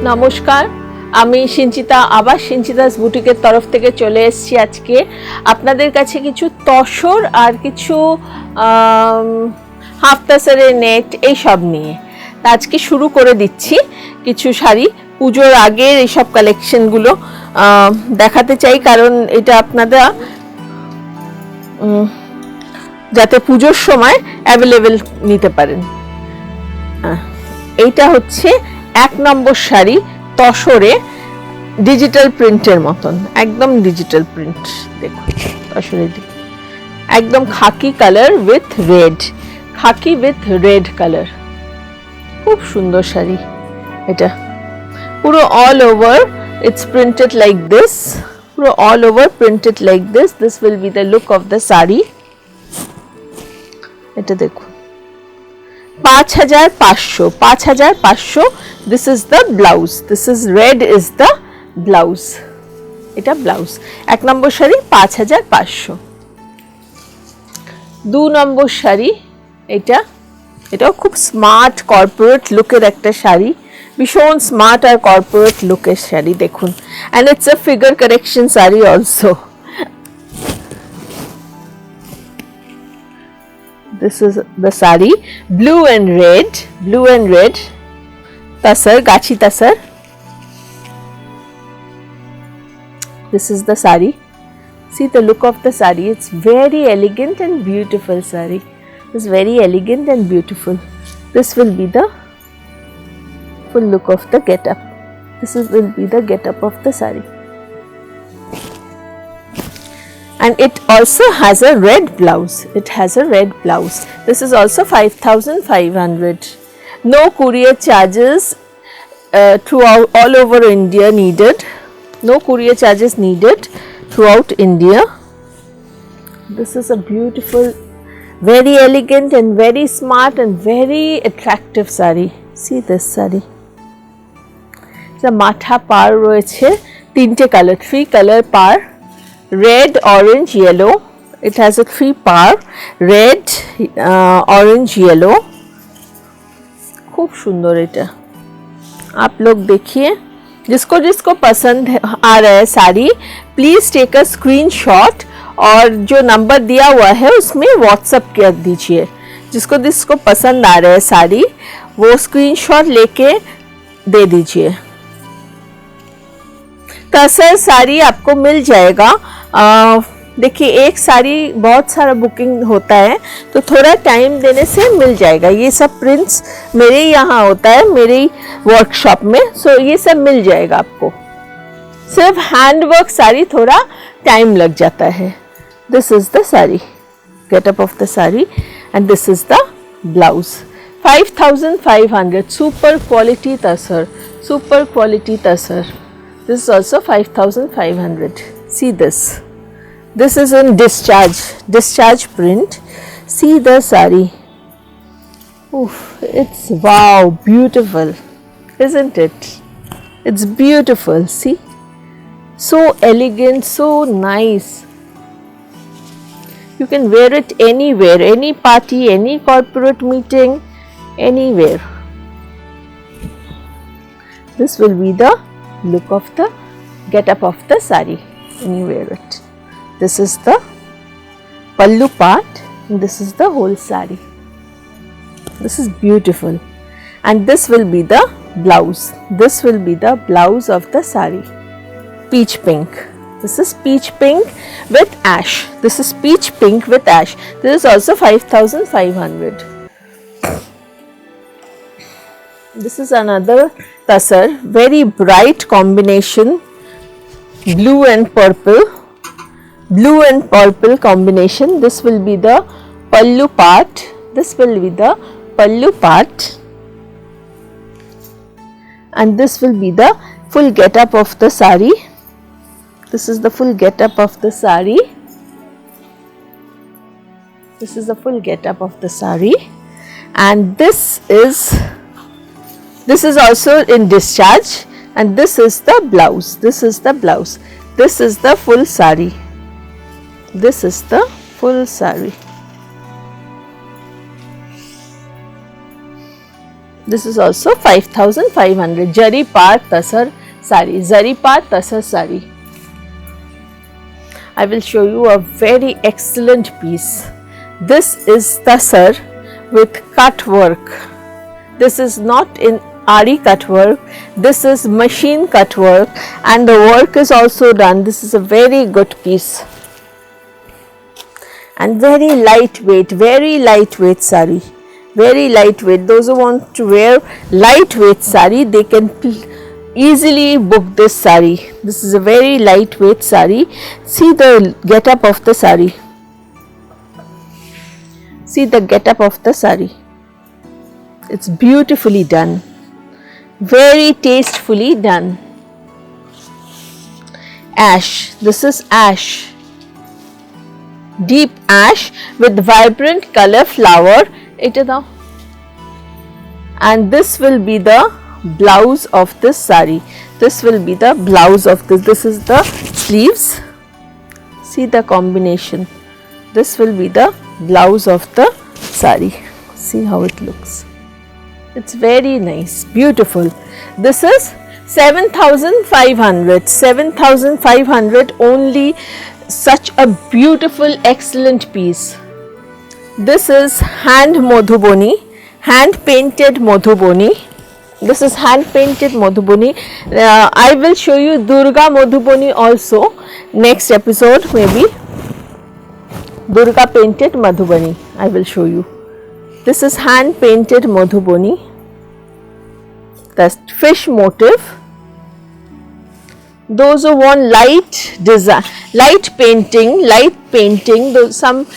নমস্কার, আমি সিঞ্চিতা আবার সিঞ্চিতাস বুটিকের তরফ থেকে চলে এসেছি আজকে আপনাদের কাছে কিছু তসর আর কিছু হাফ তাসারের নেট এই সব নিয়ে। আজকে শুরু করে দিচ্ছি কিছু শাড়ি, পুজোর আগের এইসব কালেকশনগুলো দেখাতে চাই, কারণ এটা আপনারা যাতে পুজোর সময় অ্যাভেলেবেল নিতে পারেন। এইটা হচ্ছে 1 নম্বর শাড়ি, তসরে ডিজিটাল প্রিন্টের মতন, একদম ডিজিটাল প্রিন্ট। দেখুন তসরে একদম খাকি কালার উইথ রেড, খাকি উইথ রেড কালার, খুব সুন্দর শাড়ি। এটা পুরো all over it's printed like this, পুরো all over printed like this. This will be the look of the sari. এটা দেখুন 5500। This is the blouse. This is red is the blouse. এটা blouse. 1 নম্বর শাড়ি 5500। 2 নম্বর শাড়ি এটাও খুব স্মার্ট কর্পোরেট লুকের একটা শাড়ি, ভীষণ smart আর corporate লুকের শাড়ি দেখুন। and it's a figure correction sari also. This is the sari, blue and red tasar, gachi tasar. This is the sari. See the look of the sari, it's very elegant and beautiful sari. It's very elegant and beautiful. This will be the full look of the get-up. Will be the get-up of the sari. And it also has a red blouse. This is also 5500. No courier charges throughout all over India needed. No courier charges needed throughout India. This is a beautiful, very elegant and very smart and very attractive sari. See this sari. The matha par royeche 3 color par. Red, orange, yellow. It has a 3 par. Red, orange, yellow. खूब सुंदर এটা। आप लोग देखिए, जिसको पसंद आ रहा है sari, please take a screenshot और जो नंबर दिया हुआ है उसमें व्हाट्सएप कर दीजिए। जिसको पसंद आ रहा है साड़ी वो स्क्रीनशॉट लेके दे दीजिए। तसर साड़ी आपको मिल जाएगा। देखिए एक साड़ी बहुत सारा बुकिंग होता है तो थोड़ा टाइम देने से मिल जाएगा। ये सब प्रिंट्स मेरे यहाँ होता है, मेरे वर्कशॉप में, सो ये सब मिल जाएगा आपको। सिर्फ हैंडवर्क साड़ी थोड़ा टाइम लग जाता है। This is the sari, getup of the sari, and this is the blouse. 5500, super quality tussar, super quality tussar. This is also 5500. See this. This is in discharge print. See the sari. Oof, it's wow, beautiful, isn't it? It's beautiful. See, so elegant, so nice. You can wear it anywhere, any party, any corporate meeting, anywhere. This will be the look of the get-up of the sari when you wear it. This is the pallu part and this is the whole sari. This is beautiful, and this will be the blouse. This will be the blouse of the sari. Peach pink. This is peach pink with ash. This is peach pink with ash. This is also 5500. This is another tasar, very bright combination, blue and purple combination. This will be the pallu part. And this will be the full get-up of the sari. This is the full get-up of the sari. And this is also in discharge, and this is the blouse. This is the full sari. This is also 5500. Jaripar Tasar sari. Zaripar Tasar sari. I will show you a very excellent piece. This is Tasar with cut work. This is not in Ari cut work, this is machine cut work, and the work is also done. This is a very good piece and very lightweight sari, very lightweight. Those who want to wear lightweight sari, they can easily book this sari. This is a very lightweight sari. See the get up of the sari. See the get up of the sari. It's beautifully done, very tastefully done. Ash, this is ash, deep ash with vibrant color flower. And this will be the blouse of this sari. This will be the blouse of this. This is the sleeves. See the combination. This will be the blouse of the sari. See how it looks. It's very nice, beautiful. This is 7,500. 7,500 only. Such a beautiful, excellent piece. This is hand Madhubani, hand painted Madhubani. This is hand painted Madhubani. I will show you Durga Madhubani also next episode, maybe. Durga painted Madhubani I will show you. This is hand painted Madhubani. The fish motif. Those who want light design, light painting, some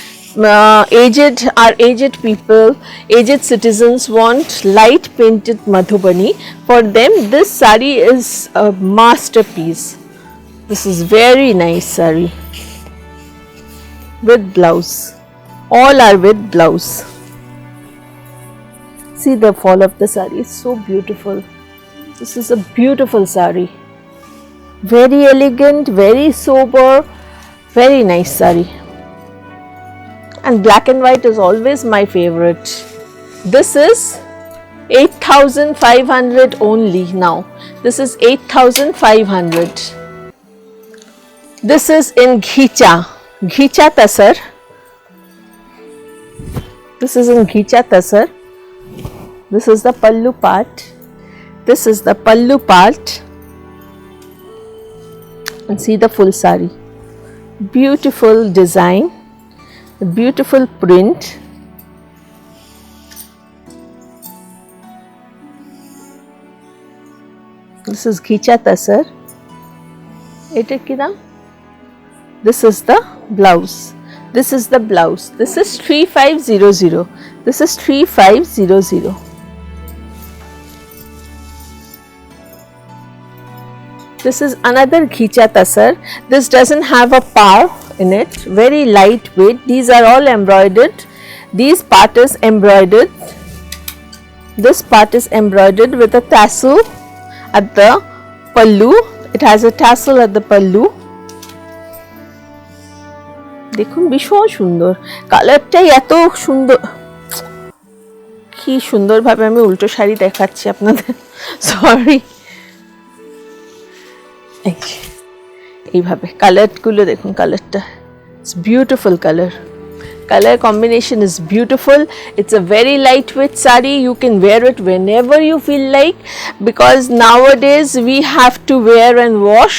aged people, aged citizens want light painted Madhubani. For them, this sari is a masterpiece. This is very nice sari with blouse. All are with blouse. See the fall of the sari, it's so beautiful. This is a beautiful sari. Very elegant, very sober, very nice sari. And black and white is always my favorite. This is 8,500 only now. This is 8,500. This is in Ghicha Tasar. This is in Ghicha Tasar. This is the pallu part. This is the pallu part. And see the full sari. Beautiful design, beautiful print. This is Ghicha Tasar. This is the blouse. This is the blouse. This is 3500. This is 3500. This is another Ghicha Tasar. This doesn't have a par in it. Very lightweight. These are all embroidered. This part is embroidered. This part is embroidered with a tassel at the pallu. It has a tassel at the pallu. দেখুন ভীষণ সুন্দর, কালারটাই এত সুন্দর, কি সুন্দরভাবে আমি উল্টো শাড়ি দেখাচ্ছি আপনাদের, সরি। এইভাবে কালারগুলো দেখুন, কালারটা it's beautiful colour. Color combination is beautiful. It's a very lightweight sari. You can wear it whenever you feel like, because nowadays we have to wear and wash.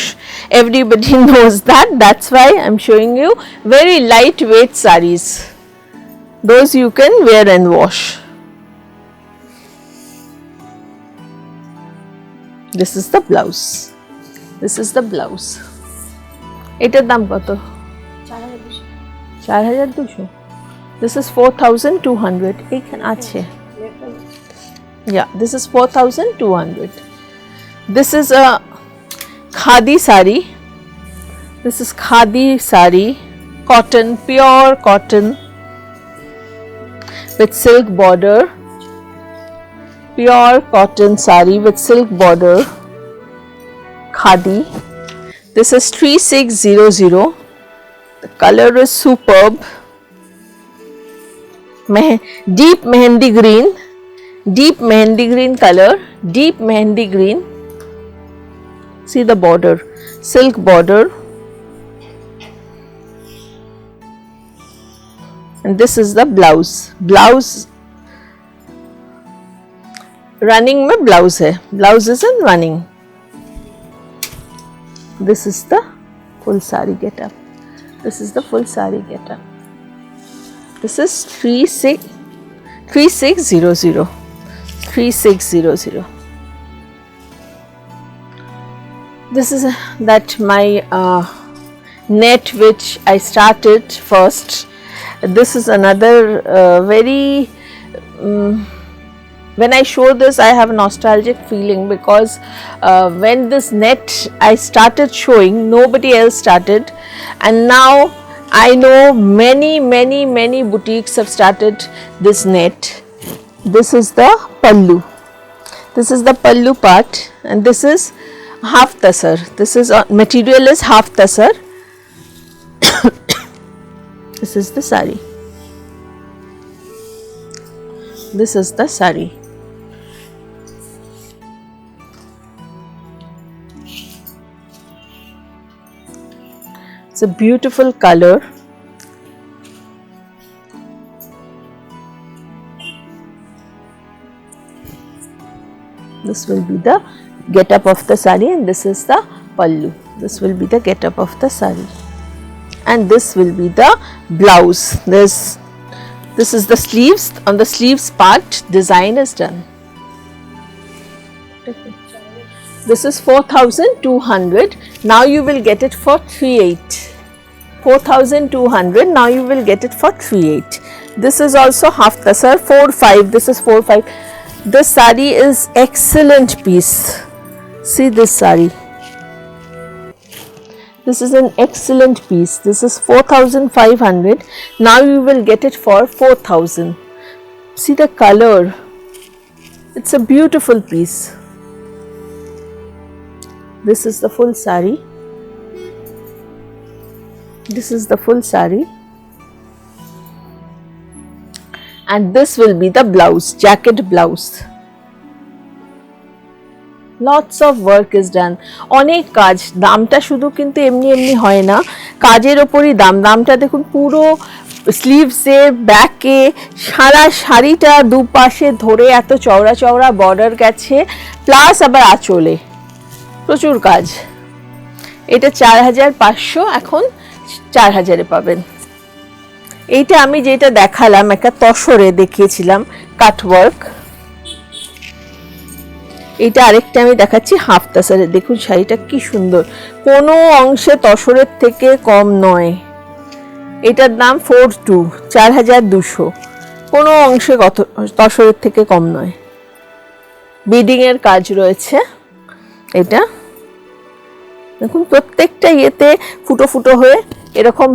Everybody knows that. That's why I'm showing you very lightweight saris. Those you can wear and wash. This is the blouse. This is the blouse. এটার দাম কত? 4200. This is 4200. এইখানে আছে। Yeah, this is 4200. This is a khadi sari. This is khadi sari, cotton, pure cotton with silk border. Pure cotton sari with silk border. Khadi. This is 3600. The color is superb. Deep mehendi green. deep mehendi green color, deep mehendi green. See the border, silk border, and this is the blouse. Blouse running में blouse है, blouse is in running. This is the full sari getup. This is the full sari getup. This is 3600. 3600. This is that my net which I started first. This is another very when I show this I have a nostalgic feeling because when this net I started showing, nobody else started, and now I know many boutiques have started this net. This is the pallu. This is the pallu part, and this is half tasar. This is material is half tasar. This is the sari. This is the sari. It's a beautiful color. This will be the get-up of the sari, and this is the pallu. This will be the get-up of the sari, and this will be the blouse. This is the sleeves. On the sleeves part, design is done. This is 4,200. Now you will get it for 3,800. 4,200. Now you will get it for 3,800. This is also half tasar, 4,500. This is 4,500. This sari is excellent piece. See this sari. This is an excellent piece. This is 4,500. Now you will get it for 4,000. See the color. It's a beautiful piece. This is the full sari. This is the full sari. And this will be the blouse, jacket blouse. Lots of work is done. অনেক কাজ, দামটা শুধু কিন্তু এমনি এমনি হয় না, কাজের ওপরই দামটা দেখুন পুরো স্লিভসে, ব্যাকে, সারা শাড়িটা দুপাশে ধরে এত চওড়া চওড়া বর্ডার গেছে, প্লাস আবার আঁচলে প্রচুর কাজ। এটা 4,500, এখন 4,000-এ পাবেন। এইটা আমি যেটা দেখালাম একটা তসরে দেখিয়েছিলাম কাটওয়ার্ক, এটা আরেকটা আমি দেখাচ্ছি হাফ তাসারে। দেখুন শাড়িটা কি সুন্দর, কোনো অংশে তসরের থেকে কম নয়। এটার দাম 4,200, কোনো অংশে তসরের থেকে কম নয়। বিডিং এর কাজ রয়েছে। এটা দেখুন প্রত্যেকটা ইয়েতে ফুটো ফুটো হয়ে এরকম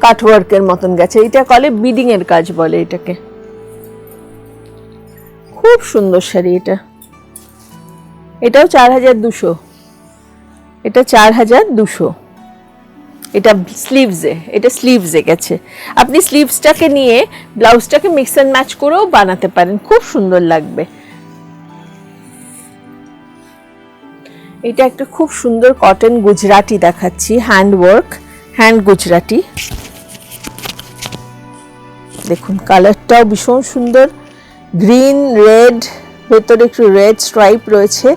কাটওয়ার্কের মতন গেছে। এটা কলে বিডিং এর কাজ বলে এটাকে। খুব সুন্দর শাড়ি এটা। এটাও 4,200। এটা 4,200। এটা স্লিভসে, এটা স্লিভসে গেছে। আপনি স্লিভসটাকে নিয়ে ব্লাউজটাকে মিক্স অ্যান্ড ম্যাচ করেও বানাতে পারেন, খুব সুন্দর লাগবে। এটা একটা খুব সুন্দর কটন গুজরাটি দেখাচ্ছি, হ্যান্ডওয়ার্ক, হ্যান্ড গুজরাটি। দেখুন কালারটাও ভীষণ সুন্দর, গ্রিন রেড, ভেতরে একটু রেড স্ট্রাইপ রয়েছে,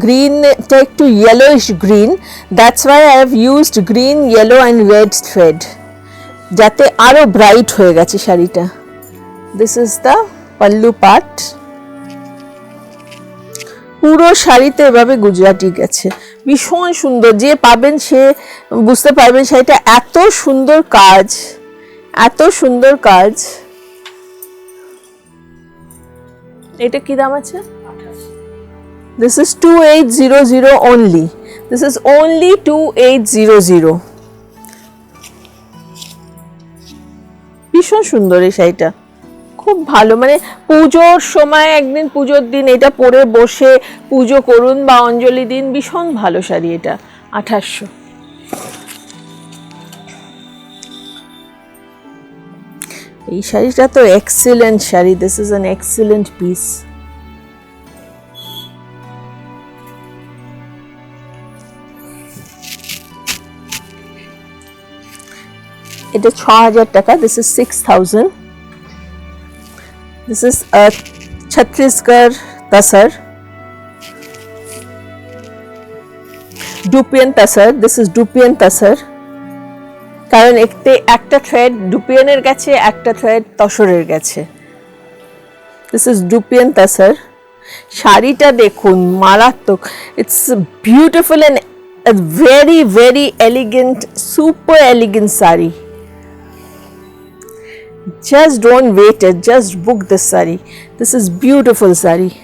গ্রিনটা একটু yellowish green, that's why I have used green, yellow and red thread, যাতে আরো ব্রাইট হয়ে গেছে শাড়িটা। This is the pallu part. পুরো শাড়িতে এভাবে গুজরাটি গেছে, ভীষণ সুন্দর। যে পাবেন সে বুঝতে পারবেন শাড়িটা এত সুন্দর কাজ, এত সুন্দর কাজ। এটা কি দাম আছে? This is 2,800 only. This is only 2,800. ভীষণ সুন্দর এই শাড়িটা, খুব ভালো। মানে পুজোর সময়, একদিন পুজোর দিন এটা পরে বসে পুজো করুন বা অঞ্জলি দিন, ভীষণ ভালো শাড়ি এটা। 2,800। এই শাড়িটা তো excellent sari, this is an excellent piece. এটা ৬,০০০ টাকা, this is 6,000। This is Chhattisgarh tussar, dupion tussar, this is dupion tussar. কারণ একটা থ্রেড ডুপিয়ানের গেছে, একটা থ্রেড তসরের গেছে। This is dupion tussar. শাড়িটা দেখুন, মারাত্মক, it's beautiful and very very elegant, super elegant sari. Just don't wait it, just book this saree. This is beautiful saree.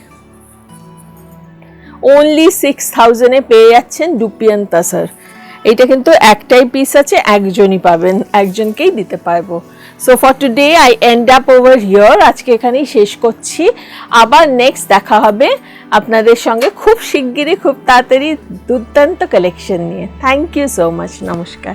Only 6,000 এ পেয়ে যাচ্ছেন ডুপিয়ান তাসার। এটা কিন্তু একটাই পিস আছে, একজনই পাবেন, একজনকেই দিতে পারবো। So for today I end up over here. আজকে এখানেই শেষ করছি, আবার নেক্সট দেখা হবে আপনাদের সঙ্গে খুব শিগগিরই, খুব তাড়াতাড়ি দুর্দান্ত কালেকশন নিয়ে। থ্যাংক ইউ সো মাচ, নমস্কার।